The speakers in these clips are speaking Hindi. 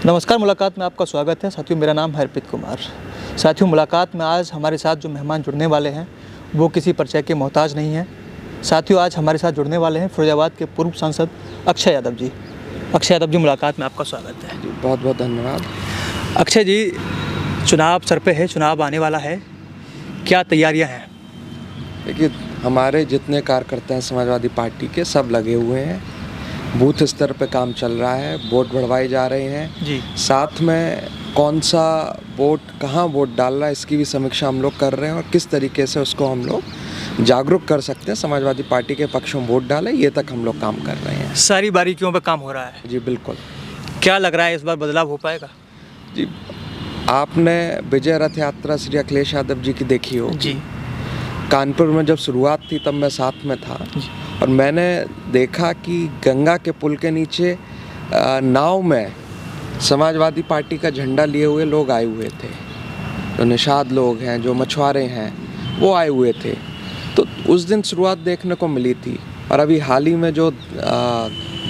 नमस्कार, मुलाकात में आपका स्वागत है। साथियों, मेरा नाम है अर्पित कुमार। साथियों, मुलाकात में आज हमारे साथ जो मेहमान जुड़ने वाले हैं वो किसी परिचय के मोहताज नहीं हैं। साथियों, आज हमारे साथ जुड़ने वाले हैं फिरोजाबाद के पूर्व सांसद अक्षय यादव जी। अक्षय यादव जी, मुलाकात में आपका स्वागत है। बहुत बहुत धन्यवाद। अक्षय जी, चुनाव सर पे है, चुनाव आने वाला है, क्या तैयारियाँ हैं? देखिए, हमारे जितने कार्यकर्ता हैं समाजवादी पार्टी के, सब लगे हुए हैं। बूथ स्तर पे काम चल रहा है, वोट बढ़वाए जा रहे हैं जी। साथ में कौन सा वोट कहाँ वोट डाल रहा है इसकी भी समीक्षा हम लोग कर रहे हैं और किस तरीके से उसको हम लोग जागरूक कर सकते हैं, समाजवादी पार्टी के पक्ष में वोट डालें, ये तक हम लोग काम कर रहे हैं। सारी बारीकियों पे काम हो रहा है। जी बिल्कुल। क्या लग रहा है, इस बार बदलाव हो पाएगा? जी, आपने विजय रथ यात्रा श्री अखिलेश यादव जी की देखी हो जी। कानपुर में जब शुरुआत थी तब मैं साथ में था और मैंने देखा कि गंगा के पुल के नीचे नाव में समाजवादी पार्टी का झंडा लिए हुए लोग आए हुए थे। जो निषाद लोग हैं, जो मछुआरे हैं, वो आए हुए थे। तो उस दिन शुरुआत देखने को मिली थी। और अभी हाल ही में जो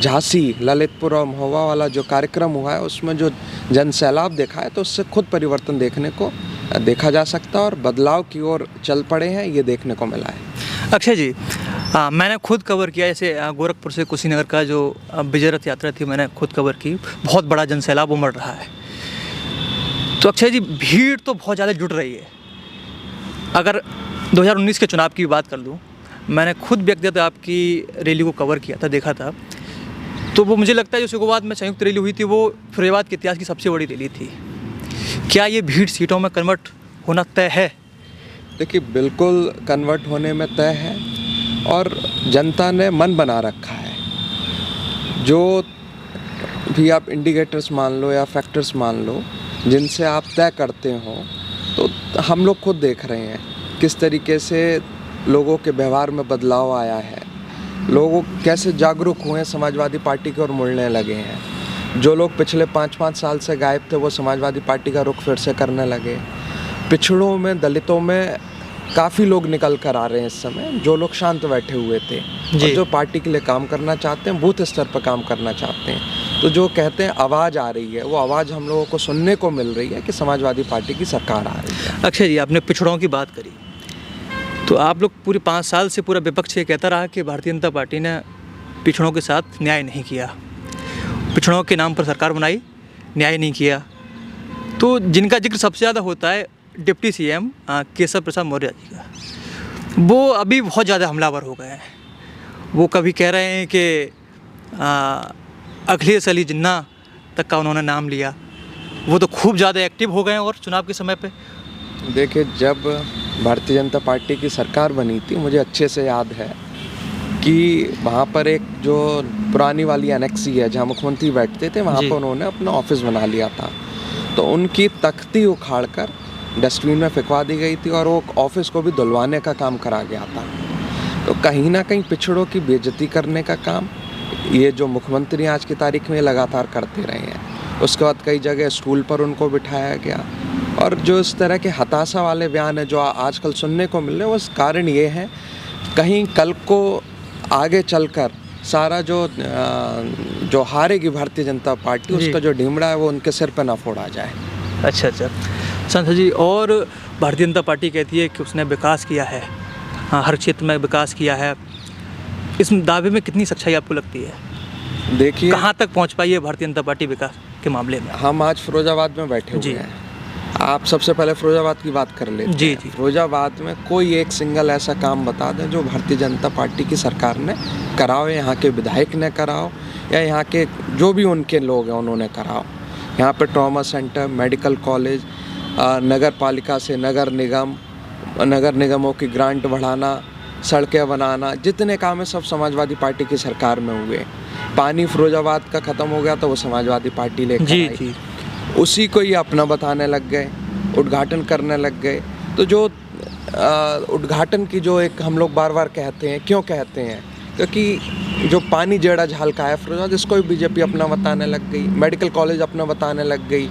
झांसी, ललितपुर और महोबा वाला जो कार्यक्रम हुआ है उसमें जो जन सैलाब देखा है, तो उससे खुद परिवर्तन देखने को देखा जा सकता है और बदलाव की ओर चल पड़े हैं, ये देखने को मिला है। अक्षय जी, मैंने खुद कवर किया, जैसे गोरखपुर से कुशीनगर का जो विजय रथ यात्रा थी, मैंने खुद कवर की। बहुत बड़ा जनसैलाब उमड़ रहा है। तो अक्षय जी, भीड़ तो बहुत ज़्यादा जुट रही है। अगर 2019 के चुनाव की बात कर लूँ, मैंने खुद व्यक्तिगत आपकी रैली को कवर किया था, देखा था। तो वो मुझे लगता है जो सिकोबाद में संयुक्त रैली हुई थी वो फिरोजाबाद के इतिहास की सबसे बड़ी रैली थी। क्या ये भीड़ सीटों में कन्वर्ट होना तय है? देखिए, बिल्कुल कन्वर्ट होने में तय है और जनता ने मन बना रखा है। जो भी आप इंडिकेटर्स मान लो या फैक्टर्स मान लो जिनसे आप तय करते हो, तो हम लोग खुद देख रहे हैं किस तरीके से लोगों के व्यवहार में बदलाव आया है। लोग कैसे जागरूक हुए हैं, समाजवादी पार्टी की ओर मुड़ने लगे हैं। जो लोग पिछले 5-5 साल से गायब थे वो समाजवादी पार्टी का रुख फिर से करने लगे। पिछड़ों में, दलितों में काफ़ी लोग निकल कर आ रहे हैं इस समय, जो लोग शांत बैठे हुए थे और जो पार्टी के लिए काम करना चाहते हैं, बूथ स्तर पर काम करना चाहते हैं। तो जो कहते हैं आवाज़ आ रही है, वो आवाज़ हम लोगों को सुनने को मिल रही है कि समाजवादी पार्टी की सरकार आ रही है। अक्षय जी, आपने पिछड़ों की बात करी, तो आप लोग पूरे 5 साल से पूरा विपक्ष ये कहता रहा कि भारतीय जनता पार्टी ने पिछड़ों के साथ न्याय नहीं किया, पिछड़ों के नाम पर सरकार बनाई, न्याय नहीं किया। तो जिनका जिक्र सबसे ज़्यादा होता है डिप्टी सीएम केशव प्रसाद मौर्य जी का, वो अभी बहुत ज़्यादा हमलावर हो गए हैं। वो कभी कह रहे हैं कि अखिलेश अली जिन्ना तक का उन्होंने नाम लिया। वो तो खूब ज़्यादा एक्टिव हो गए हैं और चुनाव के समय पे। देखिए, जब भारतीय जनता पार्टी की सरकार बनी थी, मुझे अच्छे से याद है कि वहाँ पर एक जो पुरानी वाली एनेक्सी है जहाँ मुख्यमंत्री बैठते थे, वहाँ पर उन्होंने अपना ऑफिस बना लिया था। तो उनकी तख्ती उखाड़ कर डस्टबिन में फेंकवा दी गई थी और वो ऑफिस को भी धुलवाने का काम करा गया था। तो कहीं ना कहीं पिछड़ों की बेइज्जती करने का काम ये जो मुख्यमंत्री आज की तारीख में लगातार करते रहे हैं। उसके बाद कई जगह स्टूल पर उनको बिठाया गया और जो इस तरह के हताशा वाले बयान है जो आजकल सुनने को मिल रहे हैं, उस कारण ये है कहीं कल को आगे चलकर सारा जो हारेगी भारतीय जनता पार्टी, उसका जो ढीमड़ा है वो उनके सिर पर ना फोड़ा जाए। अच्छा, सांसद जी, और भारतीय जनता पार्टी कहती है कि उसने विकास किया है, हर क्षेत्र में विकास किया है। इस दावे में कितनी सच्चाई आपको लगती है? देखिए, कहाँ तक पहुँच पाई है भारतीय जनता पार्टी विकास के मामले में? हम आज फिरोजाबाद में बैठे हुए हैं। आप सबसे पहले फिरोजाबाद की बात कर लेते हैं। जी। फिरोजाबाद में कोई एक सिंगल ऐसा काम बता दें जो भारतीय जनता पार्टी की सरकार ने कराओ, यहाँ के विधायक ने कराओ या यहाँ के जो भी उनके लोग हैं उन्होंने कराओ। यहाँ पे ट्रॉमा सेंटर, मेडिकल कॉलेज, नगर पालिका से नगर निगमों की ग्रांट बढ़ाना, सड़कें बनाना, जितने काम है सब समाजवादी पार्टी की सरकार में हुए। पानी फिरोजाबाद का ख़त्म हो गया तो वो समाजवादी पार्टी लेकर आई। उसी को ये अपना बताने लग गए, उद्घाटन करने लग गए। तो जो उद्घाटन की जो एक हम लोग बार बार कहते हैं, क्यों कहते हैं? क्योंकि जो पानी जेड़ा झाल का है फिरोजाबाद, इसको भी बीजेपी अपना बताने लग गई। मेडिकल कॉलेज अपना बताने लग गई।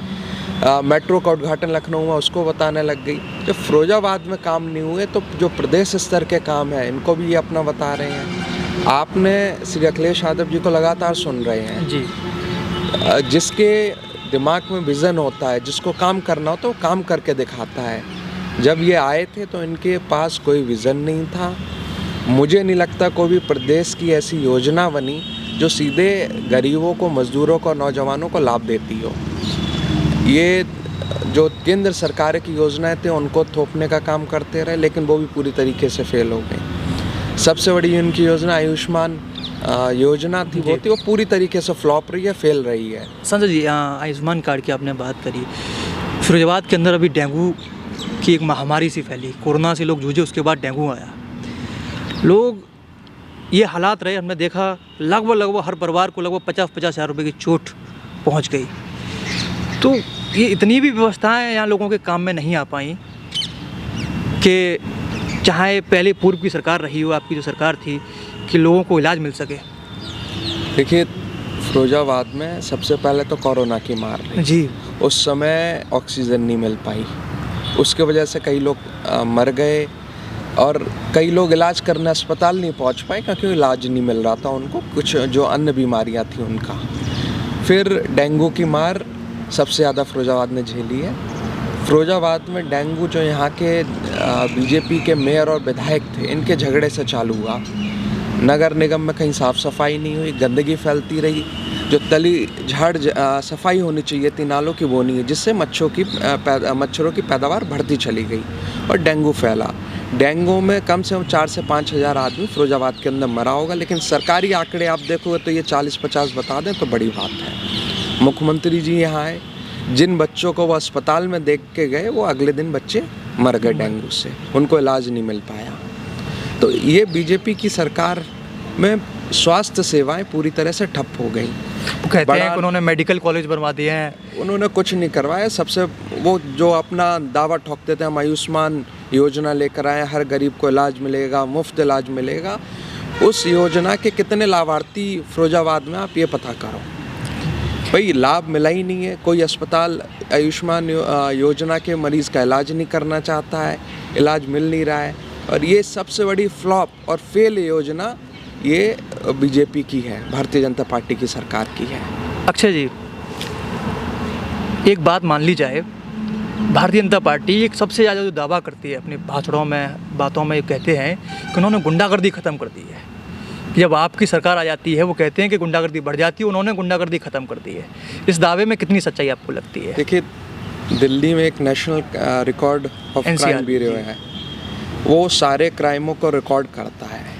मेट्रो का उद्घाटन लखनऊ में उसको बताने लग गई। जब फिरोजाबाद में काम नहीं हुए तो जो प्रदेश स्तर के काम है इनको भी ये अपना बता रहे हैं। आपने श्री अखिलेश यादव जी को लगातार सुन रहे हैं जी, जिसके दिमाग में विज़न होता है, जिसको काम करना हो तो वो काम करके दिखाता है। जब ये आए थे तो इनके पास कोई विज़न नहीं था। मुझे नहीं लगता कोई भी प्रदेश की ऐसी योजना बनी जो सीधे गरीबों को, मज़दूरों को, नौजवानों को लाभ देती हो। ये जो केंद्र सरकार की योजनाएं थे उनको थोपने का काम करते रहे, लेकिन वो भी पूरी तरीके से फेल हो गई। सबसे बड़ी उनकी योजना आयुष्मान योजना थी, वो पूरी तरीके से फ्लॉप रही है, फेल रही है। संजय जी, आयुष्मान कार्ड की आपने बात करी। फिरोजाबाद के अंदर अभी डेंगू की एक महामारी सी फैली, कोरोना से लोग जूझे, उसके बाद डेंगू आया। लोग ये हालात रहे, हमने देखा लगभग हर परिवार को लगभग 50-50 हज़ार रुपये की चोट पहुंच गई। तो ये इतनी भी व्यवस्थाएं यहाँ लोगों के काम में नहीं आ पाई कि चाहे पहले पूर्व की सरकार रही हो, आपकी जो सरकार थी, कि लोगों को इलाज मिल सके। देखिए, फिरोजाबाद में सबसे पहले तो कोरोना की मार रही जी। उस समय ऑक्सीजन नहीं मिल पाई, उसके वजह से कई लोग मर गए और कई लोग इलाज करने अस्पताल नहीं पहुंच पाए क्योंकि इलाज नहीं मिल रहा था उनको, कुछ जो अन्य बीमारियां थी उनका। फिर डेंगू की मार सबसे ज़्यादा फिरोजाबाद ने झेली है। फिरोजाबाद में डेंगू जो यहाँ के बीजेपी के मेयर और विधायक थे, इनके झगड़े से चालू हुआ। नगर निगम में कहीं साफ़ सफाई नहीं हुई, गंदगी फैलती रही। जो तली झाड़ सफाई होनी चाहिए थी नालों की, वो नहीं है, जिससे मच्छरों की पैदावार बढ़ती चली गई और डेंगू फैला। डेंगू में कम से कम 4 से 5 हज़ार आदमी फिरोजाबाद के अंदर मरा होगा, लेकिन सरकारी आंकड़े आप देखोगे तो ये 40-50 बता दें तो बड़ी बात है। मुख्यमंत्री जी यहाँ आए, जिन बच्चों को वो अस्पताल में देख के गए, वो अगले दिन बच्चे मर गए डेंगू से, उनको इलाज नहीं मिल पाया। तो ये बीजेपी की सरकार में स्वास्थ्य सेवाएं पूरी तरह से ठप हो गई। वो कहते हैं कि उन्होंने मेडिकल कॉलेज बनवा दिए हैं। उन्होंने कुछ नहीं करवाया। सबसे वो जो अपना दावा ठोकते थे, हम आयुष्मान योजना लेकर आए, हर गरीब को इलाज मिलेगा, मुफ्त इलाज मिलेगा, उस योजना के कितने लाभार्थी फिरोजाबाद में आप ये पता करो। भाई लाभ मिला ही नहीं है, कोई अस्पताल आयुष्मान योजना के मरीज़ का इलाज नहीं करना चाहता है, इलाज मिल नहीं रहा है। और ये सबसे बड़ी फ्लॉप और फेल योजना ये बीजेपी की है, भारतीय जनता पार्टी की सरकार की है। अक्षय जी, एक बात मान ली जाए, भारतीय जनता पार्टी एक सबसे ज़्यादा जो दावा करती है अपने भाषणों में, बातों में, ये कहते हैं कि उन्होंने गुंडागर्दी ख़त्म कर दी है। जब आपकी सरकार आ जाती है वो कहते हैं कि गुंडागर्दी बढ़ जाती है, उन्होंने गुंडागर्दी ख़त्म कर दी है। इस दावे में कितनी सच्चाई आपको लगती है? देखिए, दिल्ली में एक national record of crime bureau है, वो सारे क्राइमों को रिकॉर्ड करता है।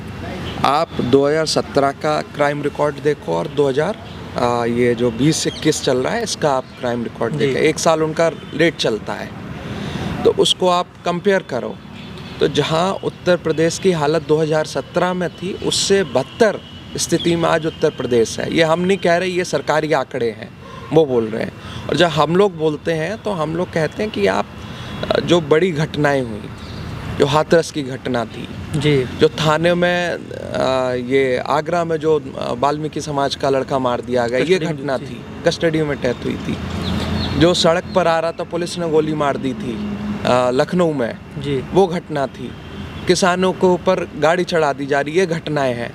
आप 2017 का क्राइम रिकॉर्ड देखो और 2020-21 चल रहा है, इसका आप क्राइम रिकॉर्ड देखो, एक साल उनका रेट चलता है, तो उसको आप कंपेयर करो। तो जहां उत्तर प्रदेश की हालत 2017 में थी, उससे बदतर स्थिति में आज उत्तर प्रदेश है। ये हम नहीं कह रहे, ये सरकारी आंकड़े हैं, वो बोल रहे हैं। और जब हम लोग बोलते हैं तो हम लोग कहते हैं कि आप जो बड़ी घटनाएं हुई, जो हाथरस की घटना थी जी, जो थाने में ये आगरा में जो वाल्मीकि समाज का लड़का मार दिया गया, ये घटना थी, कस्टडी में डेथ हुई थी। जो सड़क पर आ रहा था, पुलिस ने गोली मार दी थी लखनऊ में जी, वो घटना थी। किसानों के ऊपर गाड़ी चढ़ा दी जा रही है, घटनाएं हैं।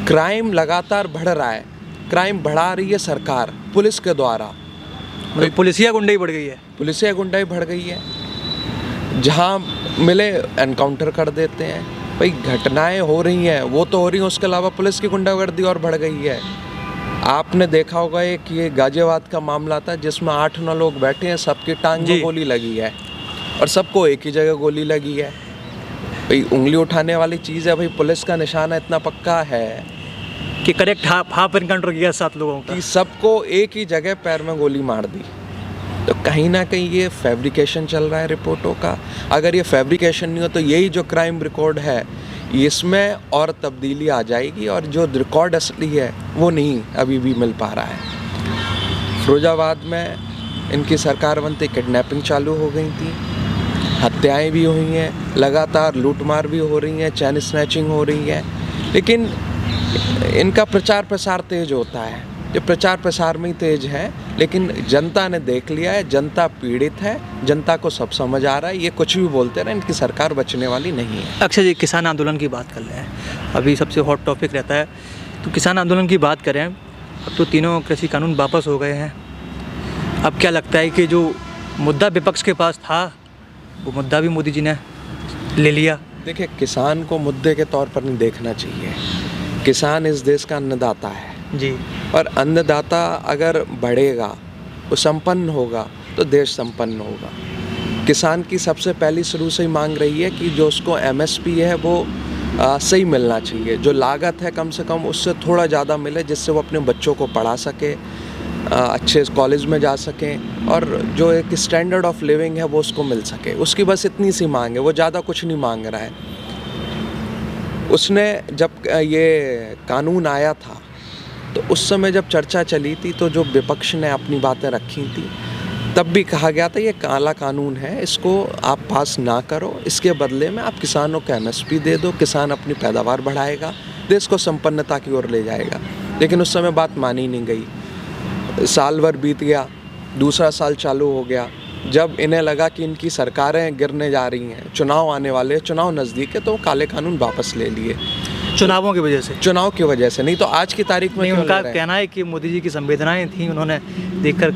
क्राइम लगातार बढ़ रहा है, क्राइम बढ़ा रही है सरकार पुलिस के द्वारा। मतलब पुलिसिया गुंडाई बढ़ गई है। पुलिसिया गुंडाई बढ़ गई है, जहाँ मिले एनकाउंटर कर देते हैं। भाई घटनाएं हो रही हैं, वो तो हो रही हैं, उसके अलावा पुलिस की गुंडागर्दी और बढ़ गई है। आपने देखा होगा एक ये गाजियाबाद का मामला था जिसमें 8-9 लोग बैठे हैं, सबकी टांग में गोली लगी है और सबको एक ही जगह गोली लगी है। भाई उंगली उठाने वाली चीज़ है, भाई पुलिस का निशाना इतना पक्का है कि करेक्ट हाफ एनकाउंटर किया 7 लोगों का, कि सबको एक ही जगह पैर में गोली मार दी। तो कहीं ना कहीं ये फैब्रिकेशन चल रहा है रिपोर्टों का। अगर ये फैब्रिकेशन नहीं हो तो यही जो क्राइम रिकॉर्ड है इसमें और तब्दीली आ जाएगी, और जो रिकॉर्ड असली है वो नहीं अभी भी मिल पा रहा है। फिरोजाबाद में इनकी सरकार बनते किडनैपिंग चालू हो गई थी, हत्याएं भी हुई हैं, लगातार लूटमार भी हो रही हैं, चैन स्नैचिंग हो रही है। लेकिन इनका प्रचार प्रसार तेज होता है, ये प्रचार प्रसार में ही तेज है, लेकिन जनता ने देख लिया है, जनता पीड़ित है, जनता को सब समझ आ रहा है। ये कुछ भी बोलते रहे, इनकी सरकार बचने वाली नहीं है। अक्षय जी, किसान आंदोलन की बात कर रहे हैं, अभी सबसे हॉट टॉपिक रहता है, तो किसान आंदोलन की बात करें, अब तो तीनों कृषि कानून वापस हो गए हैं। अब क्या लगता है कि जो मुद्दा विपक्ष के पास था वो मुद्दा भी मोदी जी ने ले लिया? देखिए, किसान को मुद्दे के तौर पर नहीं देखना चाहिए। किसान इस देश का अन्नदाता है जी। और अन्नदाता अगर बढ़ेगा, वो संपन्न होगा, तो देश संपन्न होगा। किसान की सबसे पहली शुरू से ही मांग रही है कि जो उसको MSP है वो सही मिलना चाहिए। जो लागत है कम से कम उससे थोड़ा ज़्यादा मिले, जिससे वो अपने बच्चों को पढ़ा सके, अच्छे कॉलेज में जा सकें, और जो एक स्टैंडर्ड ऑफ लिविंग है वो उसको मिल सके। उसकी बस इतनी सी मांग है, वो ज़्यादा कुछ नहीं मांग रहा है। उसने जब ये कानून आया था तो उस समय जब चर्चा चली थी तो जो विपक्ष ने अपनी बातें रखी थी, तब भी कहा गया था ये काला कानून है, इसको आप पास ना करो, इसके बदले में आप किसानों को MSP दे दो, किसान अपनी पैदावार बढ़ाएगा, देश को संपन्नता की ओर ले जाएगा। लेकिन उस समय बात मानी नहीं गई। साल भर बीत गया, दूसरा साल चालू हो गया। जब इन्हें लगा कि इनकी सरकारें गिरने जा रही हैं, चुनाव आने वाले, चुनाव नज़दीक है, तो काले कानून वापस ले लिए। चुनावों की वजह से? चुनाव की वजह से, नहीं तो आज की तारीख में। उनका कहना है कि मोदी जी की संवेदनाएं थी, उन्होंने देखकर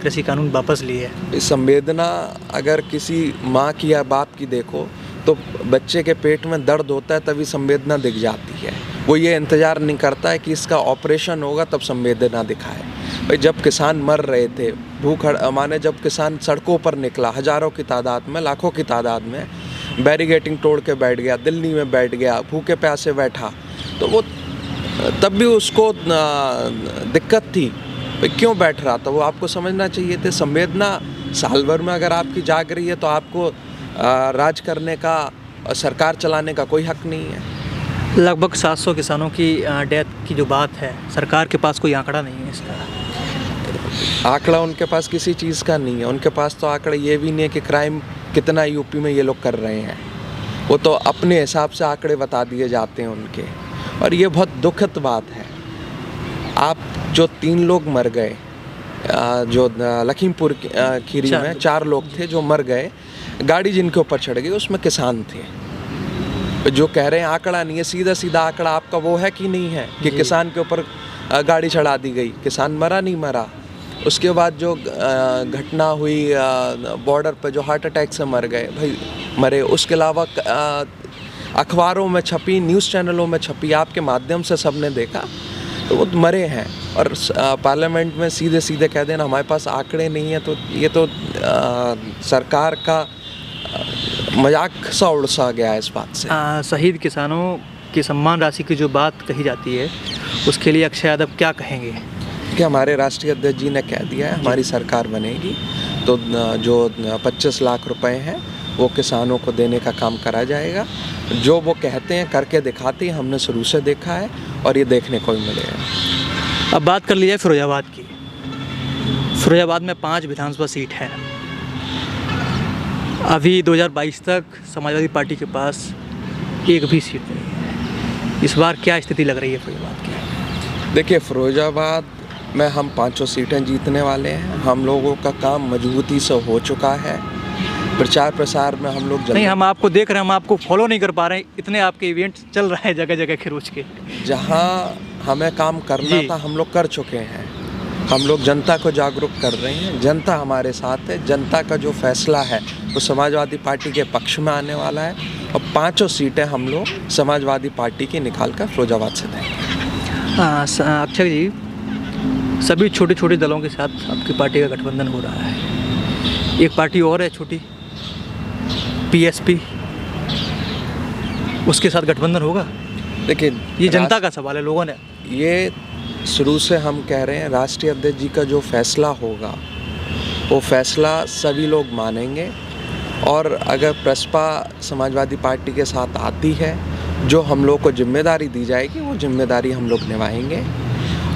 कृषि कानून वापस लिए। संवेदना अगर किसी माँ की या बाप की देखो तो बच्चे के पेट में दर्द होता है तभी संवेदना दिख जाती है। वो ये इंतज़ार नहीं करता है कि इसका ऑपरेशन होगा तब संवेदना दिखाए। भाई, जब किसान मर रहे थे, भूख माने जब किसान सड़कों पर निकला, हज़ारों की तादाद में, लाखों की तादाद में, बैरिगेटिंग तोड़ के बैठ गया, दिल्ली में बैठ गया, भूखे प्यासे बैठा, तो वो तब भी उसको दिक्कत थी। भाई, क्यों बैठ रहा था? वो आपको समझना चाहिए थे। संवेदना साल भर में अगर आपकी जाग रही है तो आपको राज करने का, सरकार चलाने का कोई हक नहीं है। लगभग 700 किसानों की डेथ की जो बात है, सरकार के पास कोई आंकड़ा नहीं है इसका? आंकड़ा उनके पास किसी चीज़ का नहीं है। उनके पास तो आंकड़ा ये भी नहीं है कि क्राइम कितना यूपी में ये लोग कर रहे हैं। वो तो अपने हिसाब से आंकड़े बता दिए जाते हैं उनके, और ये बहुत दुखद बात है। आप जो 3 लोग मर गए, जो लखीमपुर खीरी में 4 लोग थे जो मर गए, गाड़ी जिनके ऊपर चढ़ गई उसमें किसान थे। जो कह रहे हैं आंकड़ा नहीं है, सीधा सीधा आंकड़ा आपका वो है कि नहीं है कि किसान के ऊपर गाड़ी चढ़ा दी गई, किसान मरा नहीं मरा। उसके बाद जो घटना हुई बॉर्डर पे, जो हार्ट अटैक से मर गए, भाई मरे। उसके अलावा अखबारों में छपी, न्यूज़ चैनलों में छपी, आपके माध्यम से सबने देखा, तो वो मरे हैं। और पार्लियामेंट में सीधे सीधे कह देना हमारे पास आंकड़े नहीं है, तो ये तो सरकार का मजाक सा उड़सा गया है इस बात से। शहीद किसानों की सम्मान राशि की जो बात कही जाती है, उसके लिए अक्षय यादव क्या कहेंगे? कि हमारे राष्ट्रीय अध्यक्ष जी ने कह दिया है हमारी सरकार बनेगी तो जो 25 लाख रुपए हैं वो किसानों को देने का काम करा जाएगा। जो वो कहते हैं करके दिखाते हैं, हमने शुरू से देखा है और ये देखने को भी मिलेगा। अब बात कर ली जाए फिरोजाबाद की। फिरोजाबाद में 5 विधानसभा सीट है। अभी 2022 तक समाजवादी पार्टी के पास एक भी सीट नहीं है। इस बार क्या स्थिति लग रही है फिरोजाबाद की? देखिए, फिरोजाबाद में हम 5 सीटें जीतने वाले हैं। हम लोगों का काम मजबूती से हो चुका है। प्रचार प्रसार में हम लोग नहीं, हम आपको देख रहे हैं, हम आपको फॉलो नहीं कर पा रहे हैं, इतने आपके इवेंट चल रहे हैं जगह जगह खिरोच के। जहाँ हमें काम करना था हम लोग कर चुके हैं। हम लोग जनता को जागरूक कर रहे हैं, जनता हमारे साथ है। जनता का जो फैसला है वो समाजवादी पार्टी के पक्ष में आने वाला है और 5 सीटें हम लोग समाजवादी पार्टी की निकाल कर फिरोजाबाद से देंगे। अक्षय जी, सभी छोटे छोटे दलों के साथ आपकी पार्टी का गठबंधन हो रहा है। एक पार्टी और है छोटी, PSP, उसके साथ गठबंधन होगा? देखिए, ये जनता का सवाल है। लोगों ने ये शुरू से हम कह रहे हैं, राष्ट्रीय अध्यक्ष जी का जो फैसला होगा वो फैसला सभी लोग मानेंगे। और अगर प्रसपा समाजवादी पार्टी के साथ आती है, जो हम लोग को जिम्मेदारी दी जाएगी वो जिम्मेदारी हम लोग निभाएंगे।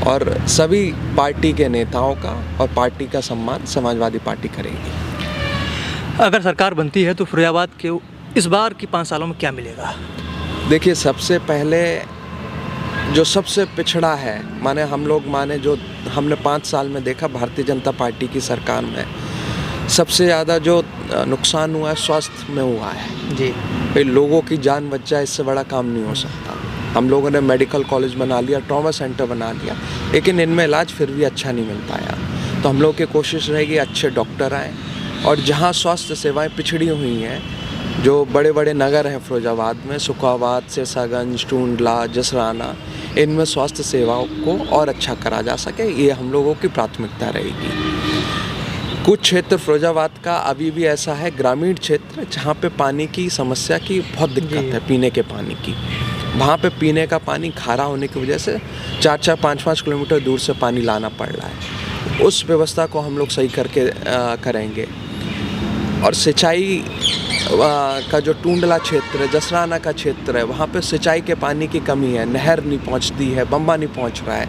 और सभी पार्टी के नेताओं का और पार्टी का सम्मान समाजवादी पार्टी करेगी। अगर सरकार बनती है तो फिरोजाबाद के इस बार की 5 सालों में क्या मिलेगा? देखिए, सबसे पहले जो सबसे पिछड़ा है, माने हम लोग जो हमने 5 साल में देखा भारतीय जनता पार्टी की सरकार में, सबसे ज़्यादा जो नुकसान हुआ है स्वास्थ्य में हुआ है जी। भाई, लोगों की जान बच जाए, इससे बड़ा काम नहीं हो सकता। हम लोगों ने मेडिकल कॉलेज बना लिया, ट्रॉमा सेंटर बना लिया, लेकिन इनमें इलाज फिर भी अच्छा नहीं मिल पाया। तो हम लोग की कोशिश रहेगी अच्छे डॉक्टर आएँ, और जहाँ स्वास्थ्य सेवाएं पिछड़ी हुई हैं, जो बड़े बड़े नगर हैं फिरोजाबाद में, सुखाबाद, सिरसागंज, टूंडला, जसराना, इनमें स्वास्थ्य सेवाओं को और अच्छा करा जा सके, ये हम लोगों की प्राथमिकता रहेगी। कुछ क्षेत्र फिरोजाबाद का अभी भी ऐसा है, ग्रामीण क्षेत्र, जहाँ पे पानी की समस्या की बहुत दिक्कत है, पीने के पानी की। वहाँ पे पीने का पानी खारा होने की वजह से 4-4, 5-5 किलोमीटर दूर से पानी लाना पड़ रहा है। उस व्यवस्था को हम लोग सही करके करेंगे। और सिंचाई का जो टूंडला क्षेत्र है, जसराना का क्षेत्र है, वहाँ पे सिंचाई के पानी की कमी है, नहर नहीं पहुँचती है, बम्बा नहीं पहुँच रहा है,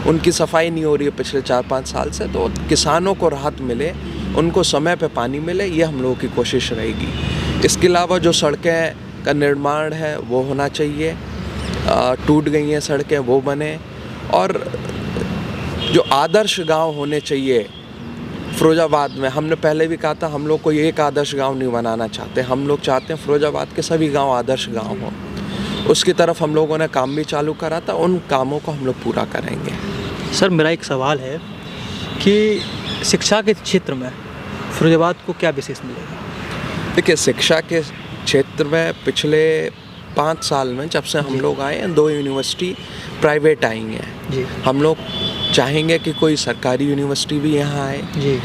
उनकी सफाई नहीं हो रही है पिछले 4-5 साल से। तो किसानों को राहत मिले, उनको समय पे पानी मिले, ये हम लोगों की कोशिश रहेगी। इसके अलावा जो सड़कें का निर्माण है वो होना चाहिए, टूट गई हैं सड़कें वो बने, और जो आदर्श गांव होने चाहिए फिरोजाबाद में, हमने पहले भी कहा था, हम लोग कोई एक आदर्श गांव नहीं बनाना चाहते, हम लोग चाहते हैं फिरोजाबाद के सभी गांव आदर्श गांव हों। उसकी तरफ हम लोगों ने काम भी चालू करा था, उन कामों को हम लोग पूरा करेंगे। सर, मेरा एक सवाल है कि शिक्षा के क्षेत्र में फिरोजाबाद को क्या विशेष मिलेगा? देखिए, शिक्षा के क्षेत्र में पिछले 5 साल में जब से हम लोग आए हैं, 2 यूनिवर्सिटी प्राइवेट आई हैं जी। हम लोग चाहेंगे कि कोई सरकारी यूनिवर्सिटी भी यहाँ आए जी।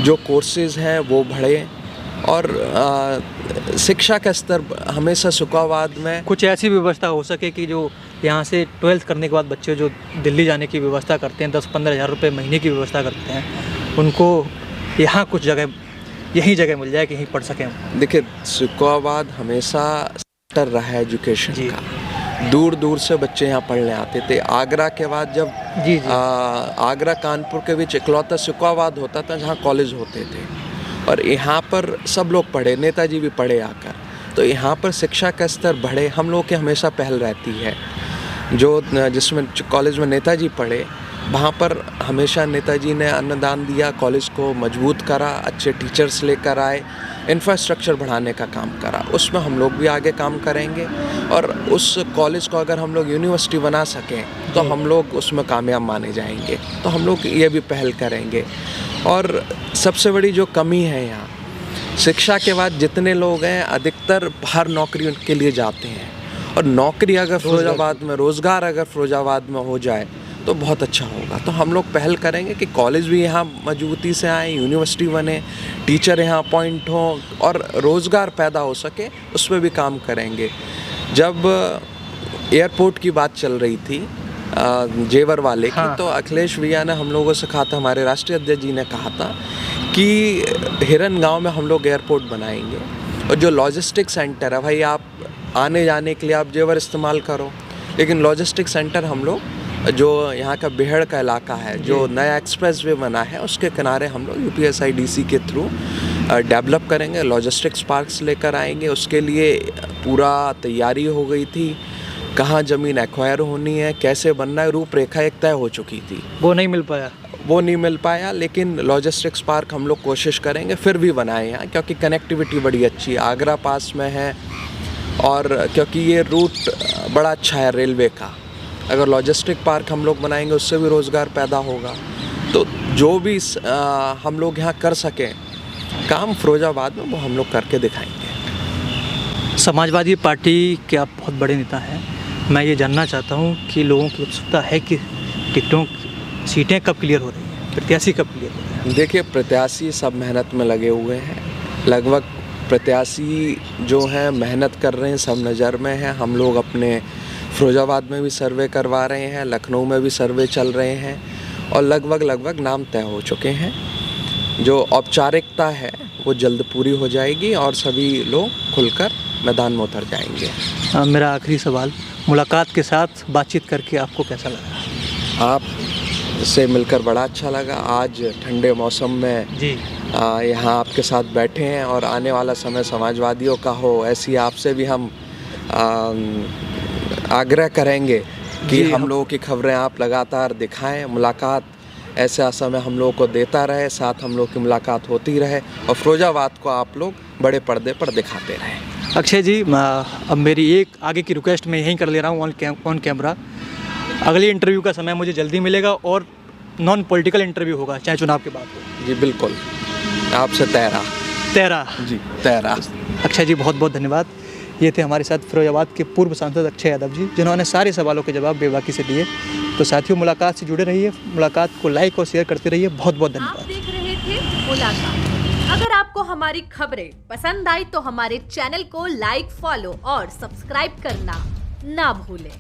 जो कोर्सेज़ हैं वो बढ़े, और शिक्षा का स्तर हमेशा सुखाबाद में कुछ ऐसी व्यवस्था हो सके कि जो यहाँ से 12th करने के बाद बच्चे जो दिल्ली जाने की व्यवस्था करते हैं, 10-15 हज़ार रुपये महीने की व्यवस्था करते हैं, उनको यहाँ कुछ जगह, यही जगह मिल जाए कि यहीं पढ़ सकें। देखिए, सुखाबाद हमेशा सेंटर रहा है एजुकेशन का, दूर दूर से बच्चे यहाँ पढ़ने आते थे। आगरा के बाद जब जी। आगरा कानपुर के बीच इकलौता सुखाबाद होता था जहाँ कॉलेज होते थे, और यहाँ पर सब लोग पढ़े, नेताजी भी पढ़े आकर, तो यहाँ पर शिक्षा का स्तर बढ़े, हम लोग की हमेशा पहल रहती है। जो जिसमें कॉलेज में नेताजी पढ़े, वहाँ पर हमेशा नेताजी ने अन्नदान दिया, कॉलेज को मजबूत करा, अच्छे टीचर्स लेकर आए, इंफ्रास्ट्रक्चर बढ़ाने का काम करा। उसमें हम लोग भी आगे काम करेंगे, और उस कॉलेज को अगर हम लोग यूनिवर्सिटी बना सकें तो हम लोग उसमें कामयाब माने जाएंगे। तो हम लोग ये भी पहल करेंगे। और सबसे बड़ी जो कमी है यहाँ, शिक्षा के बाद जितने लोग हैं अधिकतर बाहर नौकरी के लिए जाते हैं, और नौकरी अगर फिरोजाबाद में, रोज़गार अगर फिरोजाबाद में हो जाए तो बहुत अच्छा होगा। तो हम लोग पहल करेंगे कि कॉलेज भी यहाँ मजबूती से आए, यूनिवर्सिटी बने, टीचर यहाँ अपॉइंट हों, और रोज़गार पैदा हो सके, उस पर भी काम करेंगे। जब एयरपोर्ट की बात चल रही थी जेवर वाले की, तो अखिलेश भैया ने हम लोगों से कहा था, हमारे राष्ट्रीय अध्यक्ष जी ने कहा था कि हिरन गांव में हम लोग एयरपोर्ट बनाएंगे, और जो लॉजिस्टिक सेंटर है, भाई आप आने जाने के लिए आप जेवर इस्तेमाल करो, लेकिन लॉजिस्टिक सेंटर हम लोग जो यहाँ का बेहड़ का इलाका है, जो नया एक्सप्रेस वे बना है, उसके किनारे हम लोग UPSIDC के थ्रू डेवलप करेंगे, लॉजिस्टिक्स पार्क्स लेकर आएंगे। उसके लिए पूरा तैयारी हो गई थी, कहाँ ज़मीन एक्वायर होनी है, कैसे बनना है, रूपरेखा एक तय हो चुकी थी। वो नहीं मिल पाया, लेकिन लॉजिस्टिक्स पार्क हम लोग कोशिश करेंगे फिर भी बनाए यहाँ, क्योंकि कनेक्टिविटी बड़ी अच्छी है, आगरा पास में है, और क्योंकि ये रूट बड़ा अच्छा है रेलवे का। अगर लॉजिस्टिक पार्क हम लोग बनाएंगे उससे भी रोज़गार पैदा होगा। तो जो भी हम लोग यहाँ कर सकें काम फिरोजाबाद में, वो हम लोग करके दिखाएंगे। समाजवादी पार्टी के आप बहुत बड़े नेता हैं, मैं ये जानना चाहता हूँ कि लोगों की उत्सुकता है कि सीटें कब क्लियर हो रही हैं, प्रत्याशी कब क्लियर हो रहे हैं? देखिए, प्रत्याशी सब मेहनत में लगे हुए हैं, लगभग प्रत्याशी जो हैं मेहनत कर रहे हैं, सब नज़र में हैं। हम लोग अपने फिरोजाबाद में भी सर्वे करवा रहे हैं, लखनऊ में भी सर्वे चल रहे हैं, और लगभग नाम तय हो चुके हैं। जो औपचारिकता है वो जल्द पूरी हो जाएगी, और सभी लोग खुलकर मैदान में उतर जाएंगे। मेरा आखिरी सवाल, मुलाकात के साथ बातचीत करके आपको कैसा लगा? आप से मिलकर बड़ा अच्छा लगा। आज ठंडे मौसम में जी यहाँ आपके साथ बैठे हैं, और आने वाला समय समाजवादियों का हो, ऐसी आपसे भी हम आग्रह करेंगे कि हम लोगों की खबरें आप लगातार दिखाएं, मुलाकात ऐसा समय हम लोगों को देता रहे, साथ हम लोग की मुलाकात होती रहे, और फिरोजाबाद को आप लोग बड़े पर्दे पर दिखाते रहें। अक्षय जी, अब मेरी एक आगे की रिक्वेस्ट मैं यहीं कर ले रहा हूँ ऑन कैमरा। अगली इंटरव्यू का समय मुझे जल्दी मिलेगा, और नॉन पॉलिटिकल इंटरव्यू होगा, चाहे चुनाव की बात हो। जी बिल्कुल, आपसे तेरा तेरा जी तेरा। अक्षय जी बहुत बहुत धन्यवाद। ये थे हमारे साथ फिरोजाबाद के पूर्व सांसद अक्षय यादव जी, जिन्होंने सारे सवालों के जवाब बेबाकी से दिए। तो साथियों, मुलाकात से जुड़े रहिए, मुलाकात को लाइक और शेयर करते रहिए। बहुत बहुत धन्यवाद। आप देख रहे थे मुलाकात। अगर आपको हमारी खबरें पसंद आई तो हमारे चैनल को लाइक, फॉलो और सब्सक्राइब करना ना भूलें।